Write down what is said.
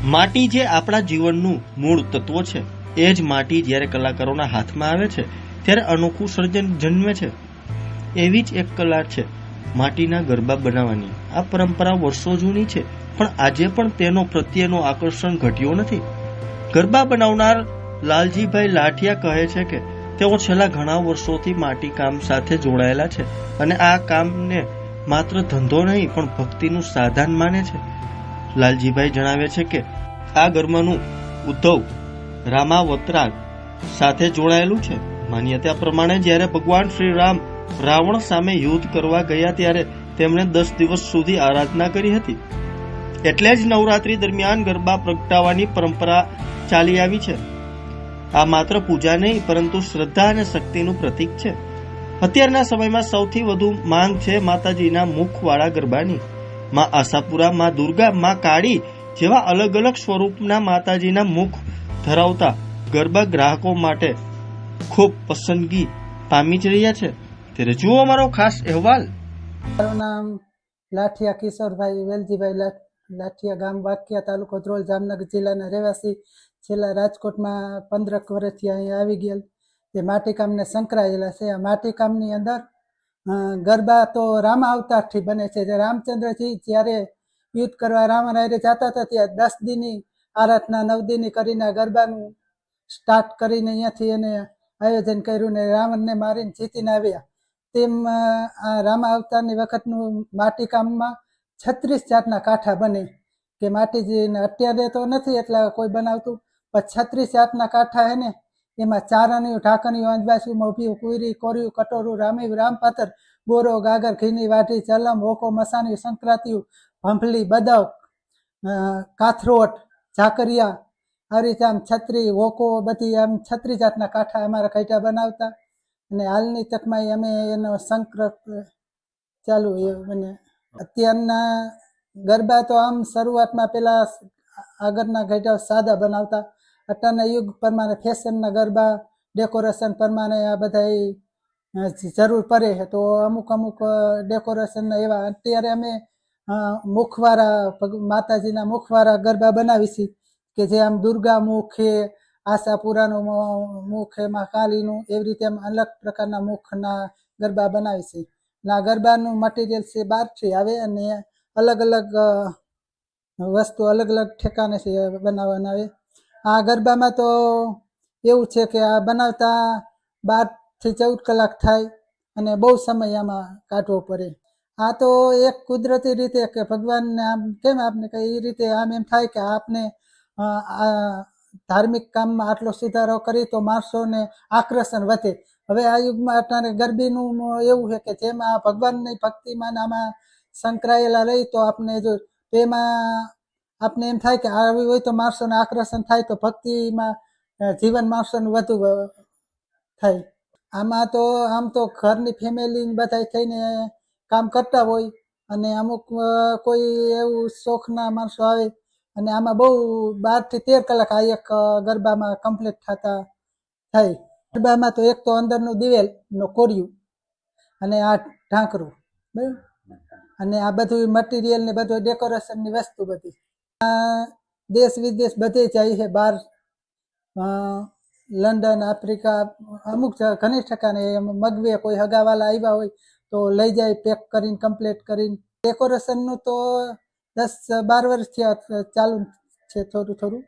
માટી જે આપણા જીવનનું મૂળ તત્વ છે, એ જ માટી જ્યારે કલાકારોના હાથમાં આવે છે ત્યારે અનોખું સર્જન જન્મે છે. એવી જ એક કલા છે માટીના ગરબા બનાવવાની. આ પરંપરા વર્ષો જૂની છે, પણ આજે પણ તેનો પ્રત્યેનો આકર્ષણ ઘટ્યો નથી. ગરબા બનાવનાર લાલજીભાઈ લાઠિયા કહે છે કે તેઓ છેલ્લા ઘણા વર્ષોથી માટીકામ સાથે જોડાયેલા છે અને આ કામને માત્ર ધંધો નહીં પણ ભક્તિનું સાધન માને છે. લાલજીભાઈ જણાવે છે કે આ ગરબાનું ઉદ્ભવ રામાવતરા સાથે જોડાયેલું છે. માન્યતા પ્રમાણે જ્યારે ભગવાન શ્રી રામ રાવણ સામે યુદ્ધ કરવા ગયા ત્યારે તેમણે 10 દિવસ સુધી આરાધના કરી હતી. એટલે જ નવરાત્રી દરમિયાન ગરબા પ્રગટાવવાની પરંપરા ચાલી આવી છે. આ માત્ર પૂજા નહીં પરંતુ શ્રદ્ધા અને શક્તિનું પ્રતીક છે. અત્યારના સમયમાં સૌથી વધુ માંગ છે માતાજીના મુખવાળા ગરબાની. માં આશાપુરા, માં દુર્ગા, માં કાળી જેવા અલગ અલગ સ્વરૂપના માતાજીના મુખ ધરાવતા ગરબા ગ્રાહકો માટે ખૂબ પસંદગી પામી જ રહ્યા છે. ત્યારે જુઓ અમારો ખાસ અહેવાલ. મારું નામ લાઠિયા કિશોરભાઈ વેલજીભાઈ લાઠિયા, ગામ વાકિયા, તાલુકો ધ્રોલ, જામનગર જિલ્લાના રહેવાસી. છેલ્લા રાજકોટમાં 15 વર્ષથી અહીં આવી ગયેલ તે માટીકામને સંકળાયેલા છે. આ માટીકામની અંદર ગરબા તો રામ અવતારથી બને છે. રામચંદ્રજી જ્યારે યુદ્ધ કરવા રાવણ હારે જતા હતા ત્યાં 10 દિનની આરાધના 9 દિનની કરીને ગરબાનું સ્ટાર્ટ કરીને અહીંયાથી એને આયોજન કર્યું ને રાવણને મારીને જીતીને આવ્યા. તેમ આ રામ અવતારની વખતનું માટીકામમાં 36 જાતના કાંઠા બને કે માટીજીને અત્યારે તો નથી એટલા કોઈ બનાવતું, પણ 36 જાતના કાંઠા હે ને એમાં ચારણીયું, ઢાંકણીયું, અંજવાસું, મોભિયું, કુયરી, કોરિયું, કટોરું, રામીયું, રામપાતર, બોરો, ગાગર, ઘીની વાઢી, ચલમ, હોકો, મસાણિયું, સંક્રાંતિયું, ભંભલી, બદક, કાથરોટ, ઝાકરિયા, આવી રીતે આમ છત્રી, હોકો, બધી આમ 36 જાતના કાંઠા અમારા કાંઠા બનાવતા. અને હાલની તકમાં અમે એનો સંકલ્પ ચાલુ બને. અત્યારના ગરબા તો આમ શરૂઆતમાં પેલા આગળના ઘેટા સાદા બનાવતા. અત્યારના યુગ પ્રમાણે ફેશનના ગરબા, ડેકોરેશન પ્રમાણે આ બધા જરૂર પડે છે તો અમુક ડેકોરેશનના એવા. અત્યારે અમે મુખવાળા માતાજીના મુખવાળા ગરબા બનાવી છીએ કે જે આમ દુર્ગા મુખ છે, આશાપુરાનું મુખ, એમાં કાલીનું, એવી રીતે આમ અલગ પ્રકારના મુખના ગરબા બનાવી છે. આ ગરબાનું મટીરિયલ છે બહારથી આવે અને અલગ અલગ વસ્તુ અલગ અલગ ઠેકાણે છે બનાવવાના આવે. આ ગરબામાં તો એવું છે કે આ બનાવતા 12 થી 14 કલાક થાય અને બહુ સમય આમાં કાઢવો પડે. આ તો એક કુદરતી રીતે કે ભગવાનને આમ કેમ આપને કે એ રીતે આમ એમ થાય કે આપને આ ધાર્મિક કામમાં આટલો સુધારો કરી તો માણસોને આકર્ષણ વધે. હવે આ યુગમાં અત્યારે ગરબીનું એવું છે કે જેમાં ભગવાનની ભક્તિમાં આમાં સંકળાયેલા રહી તો આપણે જો તેમાં આપણે એમ થાય કે આવી હોય તો માણસોને આકર્ષણ થાય તો ભક્તિમાં જીવન માણસોનું વધુ થાય. આમાં તો આમ તો ઘરની ફેમિલી બધા થઈને કામ કરતા હોય અને અમુક કોઈ એવું શોખના માણસો આવે અને આમાં બહુ 12 થી 13 કલાક આ એક ગરબામાં કમ્પ્લીટ થાય. ગરબામાં તો એક તો અંદરનું દિવેલનો કોરિયું અને આ ઢાંકરું, બરાબર, અને આ બધું મટીરિયલ ને બધું ડેકોરેશનની વસ્તુ બધી દેશ વિદેશ બધે જાય છે બહાર. લંડન, આફ્રિકા, અમુક ઘણી ઠેકાણે મગવે કોઈ હગાવાલા આવ્યા હોય તો લઈ જાય પેક કરીને કમ્પ્લીટ કરીને. ડેકોરેશનનું તો 10-12 વર્ષથી ચાલુ છે થોડું થોડું.